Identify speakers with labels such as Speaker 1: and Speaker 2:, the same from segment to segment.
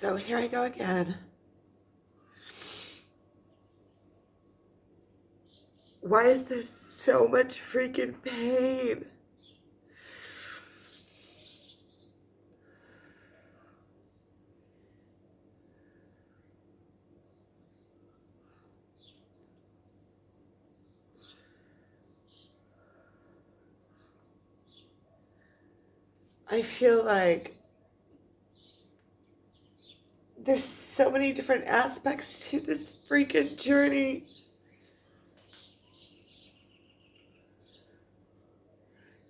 Speaker 1: So here I go again. Why is there so much freaking pain? I feel like there's so many different aspects to this freaking journey.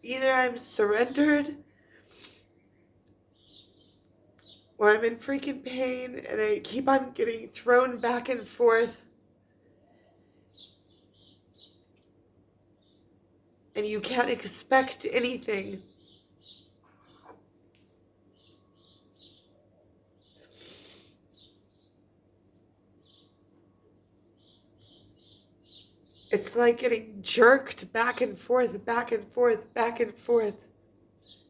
Speaker 1: Either I'm surrendered or I'm in freaking pain and I keep on getting thrown back and forth. And you can't expect anything. It's like getting jerked back and forth, back and forth, back and forth.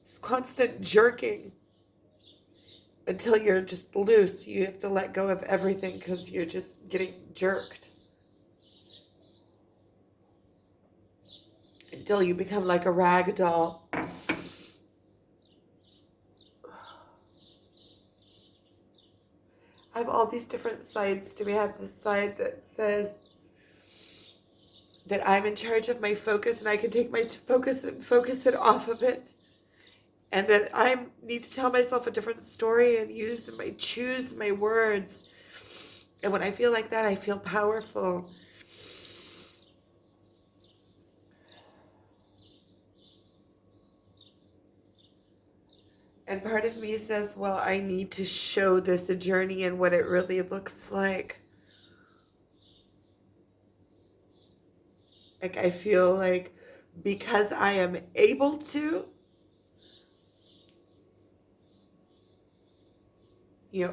Speaker 1: It's constant jerking until you're just loose. You have to let go of everything because you're just getting jerked. Until you become like a rag doll. I have all these different sides to me. I have this side that says that I'm in charge of my focus and I can take my focus and focus it off of it. And that I need to tell myself a different story and choose my words. And when I feel like that, I feel powerful. And part of me says, well, I need to show this a journey and what it really looks like. Like, I feel like because I am able to,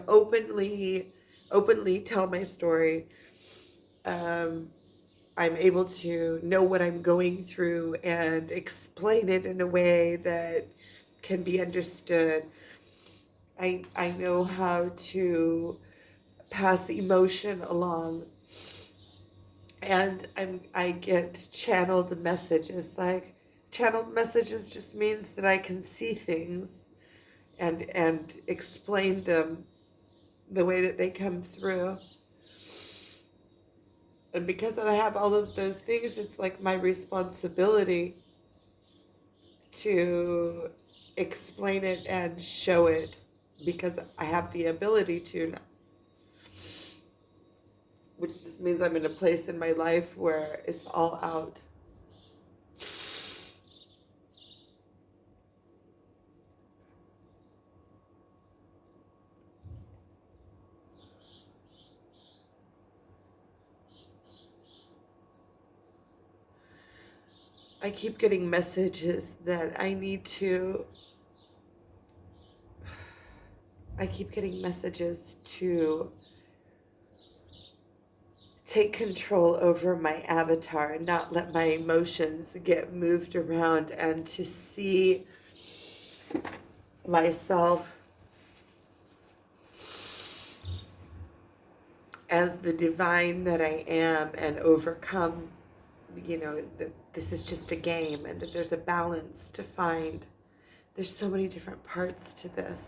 Speaker 1: openly tell my story, I'm able to know what I'm going through and explain it in a way that can be understood. I know how to pass emotion along, and I get channeled messages. Like, channeled messages just means that I can see things and explain them the way that they come through. And because I have all of those things, it's like my responsibility to explain it and show it because I have the ability to now. Which just means I'm in a place in my life where it's all out. I keep getting messages that I keep getting messages to take control over my avatar and not let my emotions get moved around, and to see myself as the divine that I am and overcome, that this is just a game and that there's a balance to find. There's so many different parts to this.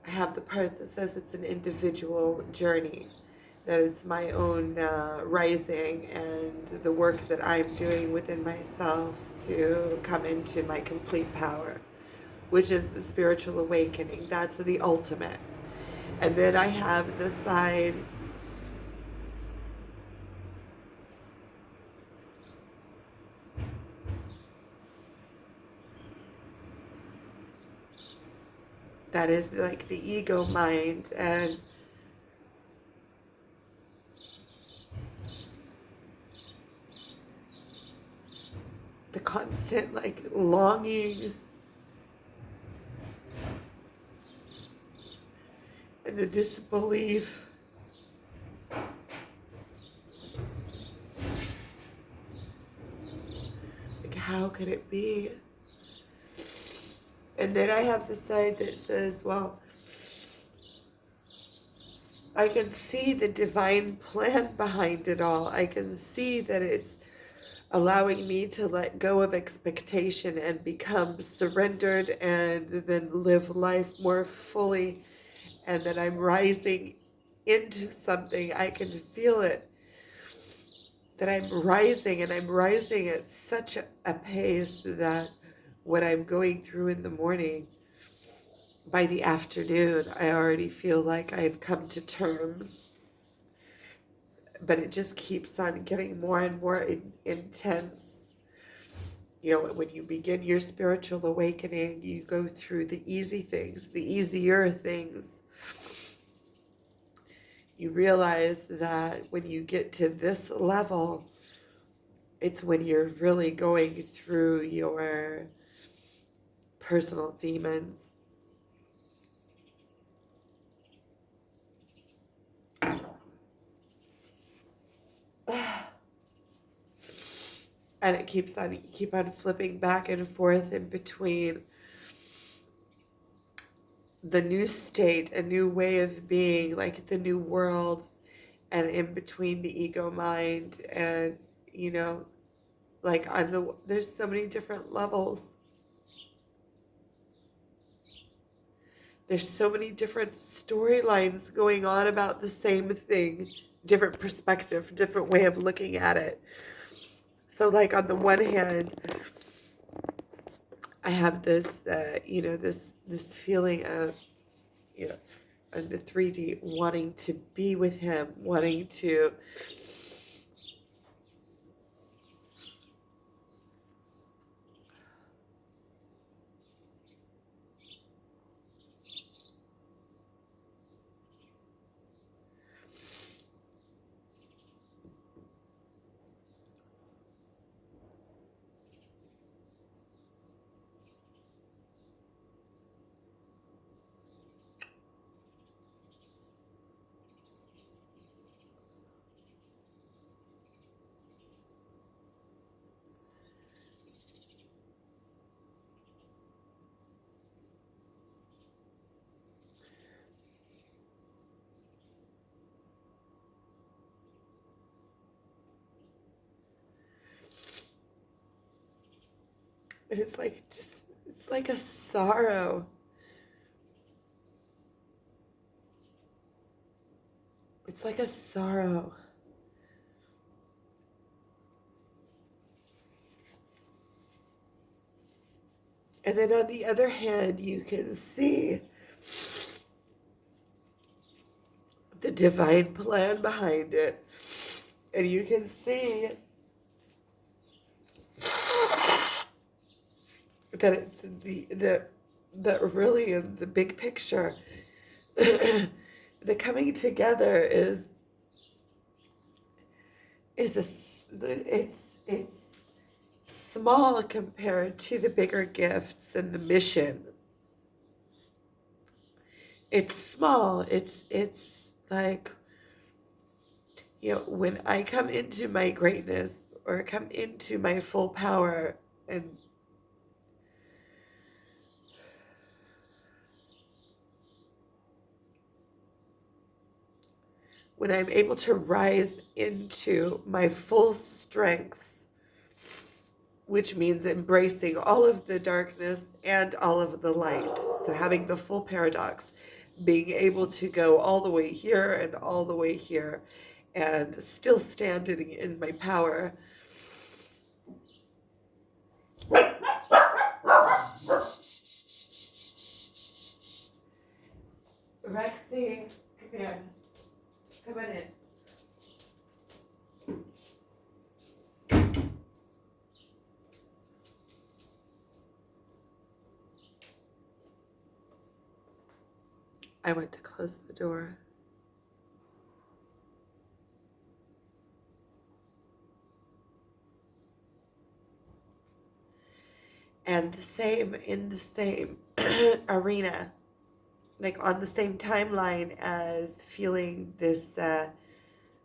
Speaker 1: I have the part that says it's an individual journey, that it's my own rising and the work that I'm doing within myself to come into my complete power, which is the spiritual awakening. That's the ultimate. And then I have the side that is like the ego mind and the constant like longing and the disbelief. Like, how could it be? And then I have the side that says, well, I can see the divine plan behind it all. I can see that it's allowing me to let go of expectation and become surrendered and then live life more fully. And that I'm rising into something. I can feel it. That I'm rising, and I'm rising at such a pace that what I'm going through in the morning, by the afternoon, I already feel like I've come to terms. But it just keeps on getting more and more intense. You know, when you begin your spiritual awakening, you go through the easy things, the easier things. You realize that when you get to this level, it's when you're really going through your personal demons. And it keeps on, you keep on flipping back and forth in between the new state, a new way of being, like the new world, and in between the ego mind. And you know, like there's so many different levels. There's so many different storylines going on about the same thing, different perspective, different way of looking at it. So like on the one hand, I have this, this feeling of, you know, in the 3D, wanting to be with him, wanting to and it's like just, it's like a sorrow. It's like a sorrow. And then on the other hand, you can see the divine plan behind it. And you can see that it's that really in the big picture, the coming together is it's small compared to the bigger gifts and the mission. It's small. It's like, you know, when I come into my greatness or come into my full power, and when I'm able to rise into my full strengths, which means embracing all of the darkness and all of the light. So having the full paradox, being able to go all the way here and all the way here, and still standing in my power. Rexy, come here. Come on in. I went to close the door. And the same in the same arena, like on the same timeline as feeling this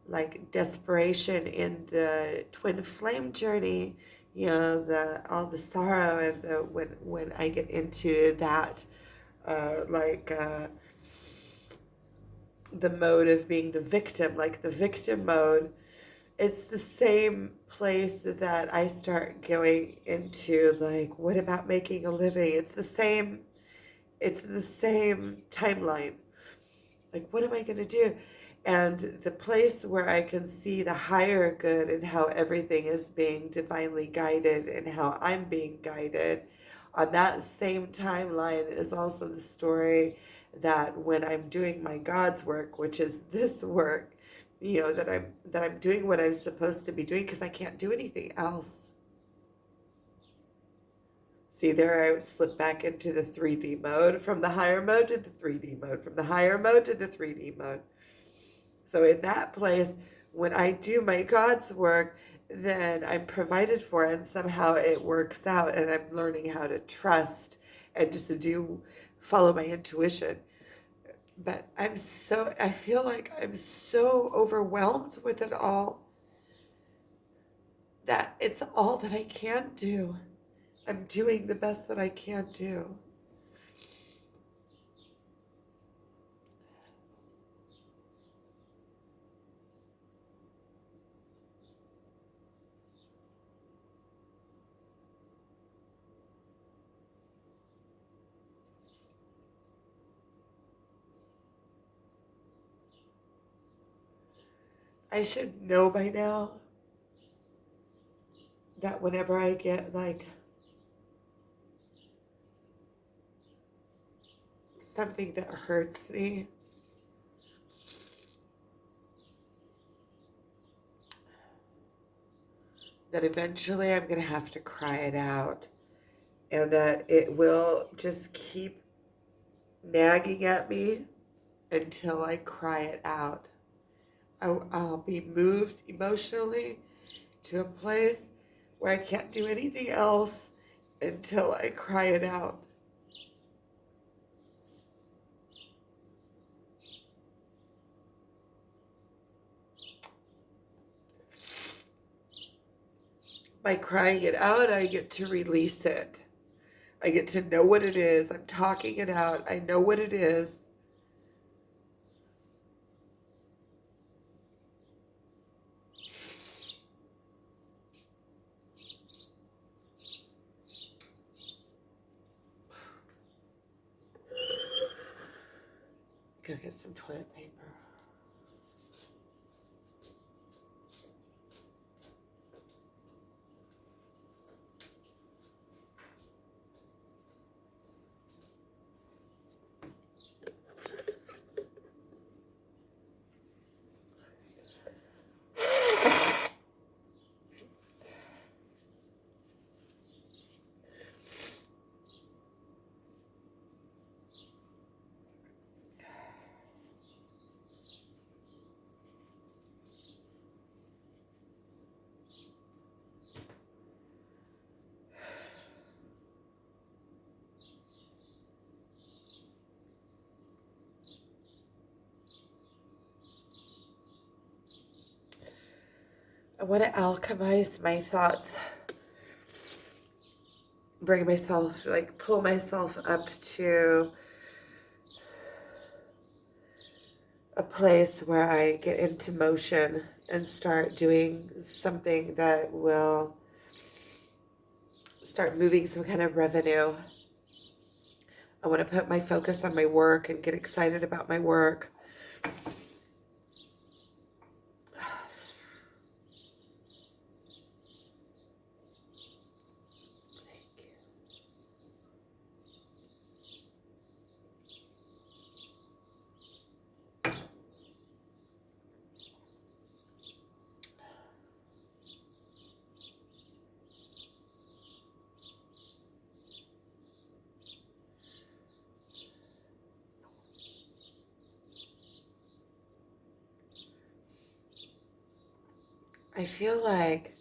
Speaker 1: like desperation in the twin flame journey, all the sorrow, and the when I get into that, like the mode of being the victim, like the victim mode, it's the same place that I start going into, like, what about making a living? It's the same timeline. Like, what am I going to do? And the place where I can see the higher good and how everything is being divinely guided and how I'm being guided, on that same timeline is also the story that when I'm doing my God's work, which is this work, that I'm doing what I'm supposed to be doing because I can't do anything else. See, there I slip back into the 3D mode, from the higher mode to the 3D mode, from the higher mode to the 3D mode. So in that place, when I do my God's work, then I'm provided for, and somehow it works out, and I'm learning how to trust and just to follow my intuition. But I feel like I'm so overwhelmed with it all that it's all that I can do. I'm doing the best that I can do. I should know by now that whenever I get like something that hurts me, that eventually I'm going to have to cry it out, and that it will just keep nagging at me until I cry it out. I'll be moved emotionally to a place where I can't do anything else until I cry it out. By crying it out, I get to release it. I get to know what it is. I'm talking it out. I know what it is. Go get some toilet paper. I want to alchemize my thoughts, bring myself, like pull myself up to a place where I get into motion and start doing something that will start moving some kind of revenue. I want to put my focus on my work and get excited about my work. I feel like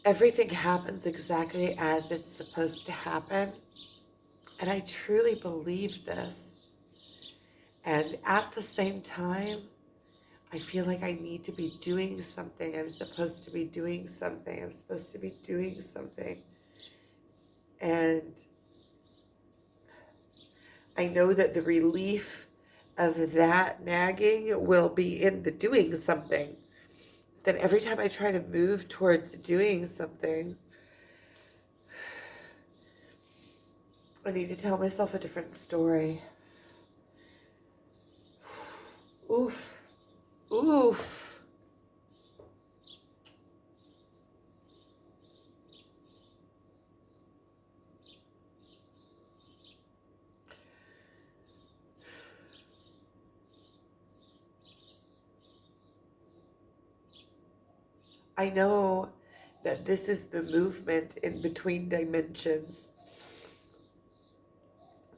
Speaker 1: everything happens exactly as it's supposed to happen. And I truly believe this. And at the same time, I feel like I need to be doing something. I'm supposed to be doing something. I'm supposed to be doing something. And I know that the relief of that nagging will be in the doing something. Then every time I try to move towards doing something, I need to tell myself a different story. Oof. Oof. I know that this is the movement in between dimensions.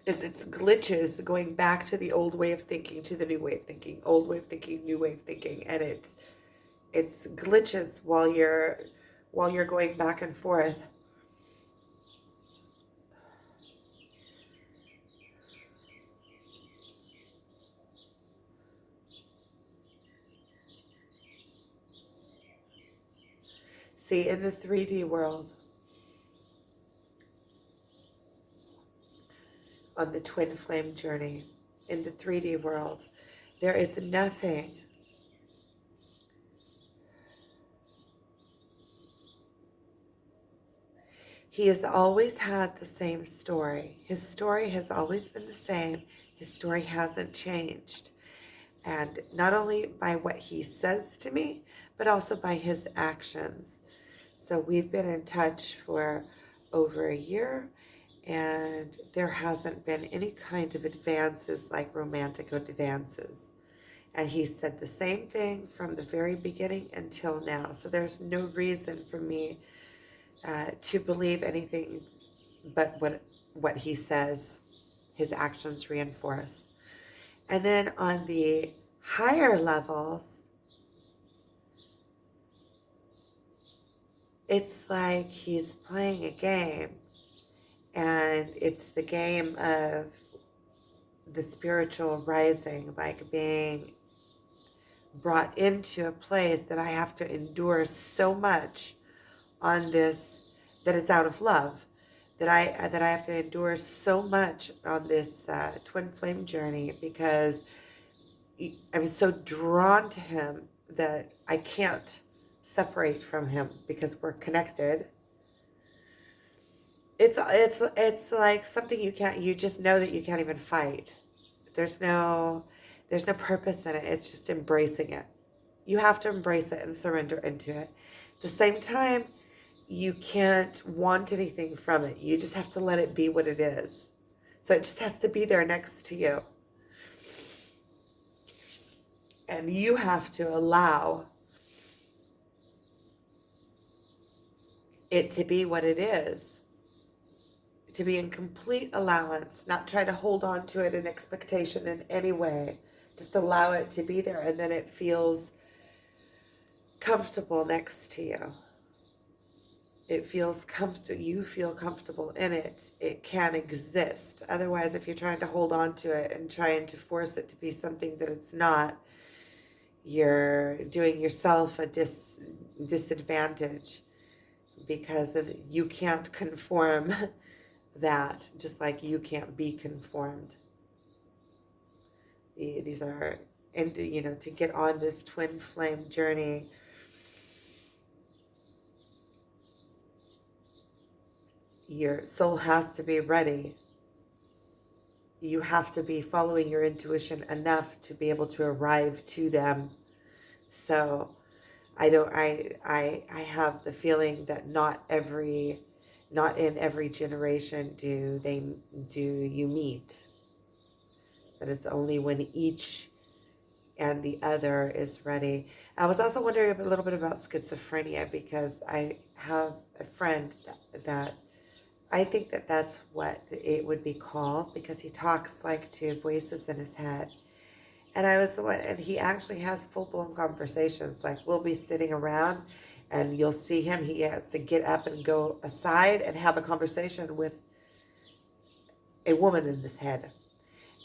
Speaker 1: Is it's glitches going back to the old way of thinking to the new way of thinking, old way of thinking, new way of thinking, and it's glitches while you're going back and forth. See, in the 3D world, on the twin flame journey, in the 3D world, there is nothing. He has always had the same story. His story has always been the same. His story hasn't changed. And not only by what he says to me, but also by his actions. So we've been in touch for over a year, and there hasn't been any kind of advances like romantic advances. And he said the same thing from the very beginning until now. So there's no reason for me to believe anything but what he says. His actions reinforce. And then on the higher levels, it's like he's playing a game, and it's the game of the spiritual rising, like being brought into a place that I have to endure so much on this, that it's out of love, that I have to endure so much on this twin flame journey, because I'm so drawn to him that I can't separate from him because we're connected. It's like something you just know that you can't even fight. There's no purpose in it. It's just embracing it. You have to embrace it and surrender into it. At the same time, you can't want anything from it. You just have to let it be what it is. So it just has to be there next to you. And you have to allow it to be what it is. To be in complete allowance, not try to hold on to it in expectation in any way. Just allow it to be there, and then it feels comfortable next to you. It feels comfortable. You feel comfortable in it. It can exist. Otherwise, if you're trying to hold on to it and trying to force it to be something that it's not, you're doing yourself a disadvantage, because you can't conform that, just like you can't be conformed. These are, and to get on this twin flame journey, your soul has to be ready. You have to be following your intuition enough to be able to arrive to them. So I have the feeling that not in every generation do you meet. That it's only when each and the other is ready. I was also wondering a little bit about schizophrenia, because I have a friend that I think that that's what it would be called, because he talks like two voices in his head. And he actually has full-blown conversations. Like, we'll be sitting around and you'll see him. He has to get up and go aside and have a conversation with a woman in his head.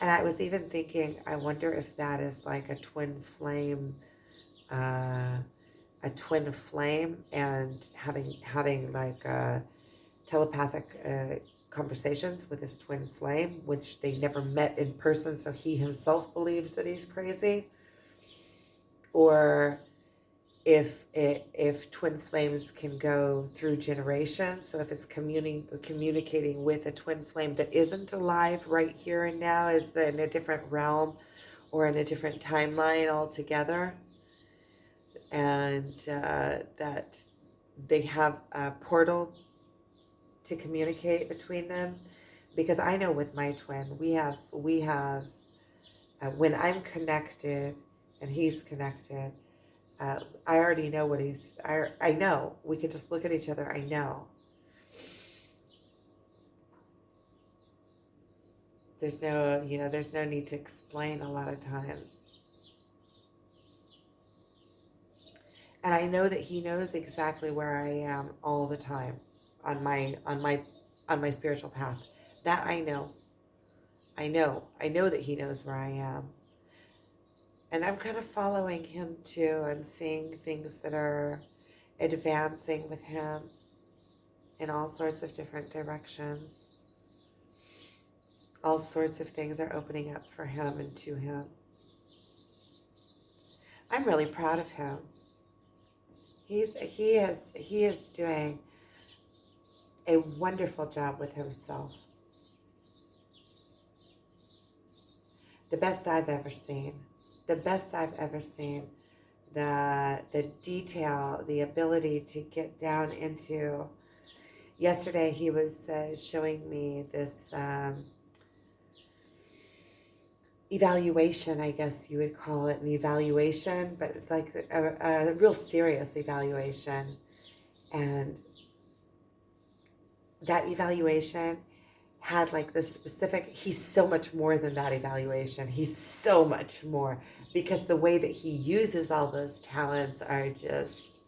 Speaker 1: And I was even thinking, I wonder if that is like a twin flame uh, a twin flame and having like telepathic conversations with his twin flame, which they never met in person, so he himself believes that he's crazy, or if twin flames can go through generations. So if it's communicating with a twin flame that isn't alive right here and now, is in a different realm or in a different timeline altogether, and that they have a portal to communicate between them. Because I know with my twin, we have when I'm connected and he's connected, I already know what I know. We can just look at each other. I know. There's no need to explain a lot of times. And I know that he knows exactly where I am all the time on my spiritual path. That I know. I know. I know that he knows where I am. And I'm kind of following him too. I'm seeing things that are advancing with him in all sorts of different directions. All sorts of things are opening up for him and to him. I'm really proud of him. He is doing a wonderful job with himself. The best I've ever seen. The best I've ever seen. The detail, the ability to get down into. Yesterday he was showing me this evaluation, I guess you would call it an evaluation, but like a real serious evaluation. And that evaluation had like this specific, he's so much more than that evaluation. He's so much more, because the way that he uses all those talents are just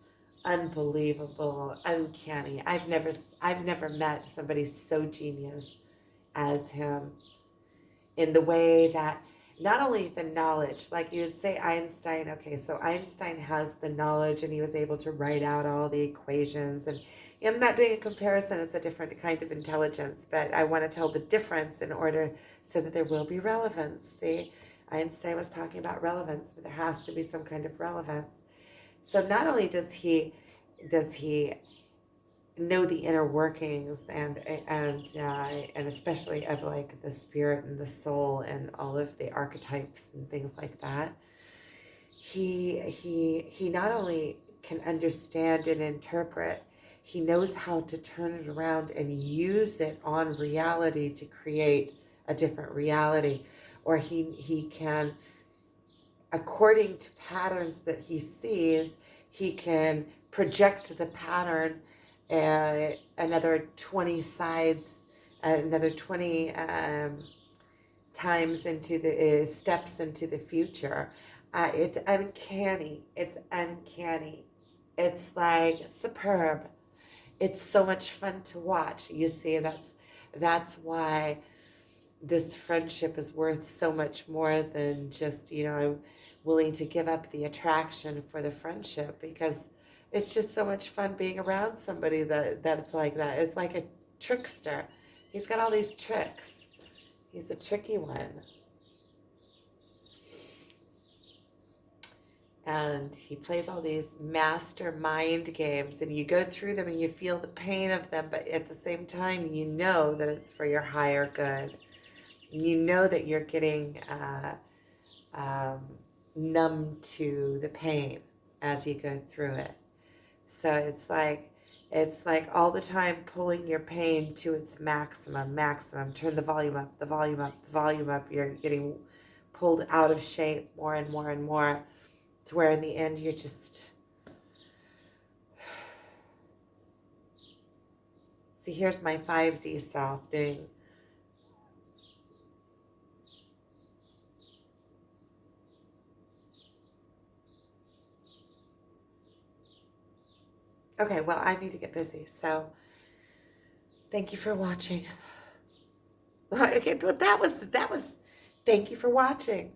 Speaker 1: unbelievable, uncanny. I've never met somebody so genius as him, in the way that not only the knowledge, like you would say Einstein, okay, so Einstein has the knowledge and he was able to write out all the equations. And I'm not doing a comparison, it's a different kind of intelligence, but I want to tell the difference in order so that there will be relevance. See, Einstein was talking about relevance, but there has to be some kind of relevance. So not only does he know the inner workings and especially of like the spirit and the soul and all of the archetypes and things like that, he not only can understand and interpret, he knows how to turn it around and use it on reality to create a different reality. Or he can, according to patterns that he sees, he can project the pattern another 20 sides, another 20 times into the steps into the future. It's uncanny. It's uncanny. It's like superb. It's so much fun to watch. You see, that's why this friendship is worth so much more than just, I'm willing to give up the attraction for the friendship, because it's just so much fun being around somebody that's like that. It's like a trickster. He's got all these tricks. He's a tricky one. And he plays all these master mind games, and you go through them and you feel the pain of them, but at the same time, you know that it's for your higher good. You know that you're getting numb to the pain as you go through it. So it's like all the time pulling your pain to its maximum. Turn the volume up, the volume up, the volume up. You're getting pulled out of shape more and more and more, to where in the end you're just. See, here's my 5D self doing. Okay, well, I need to get busy, so thank you for watching. Okay, that was. Thank you for watching.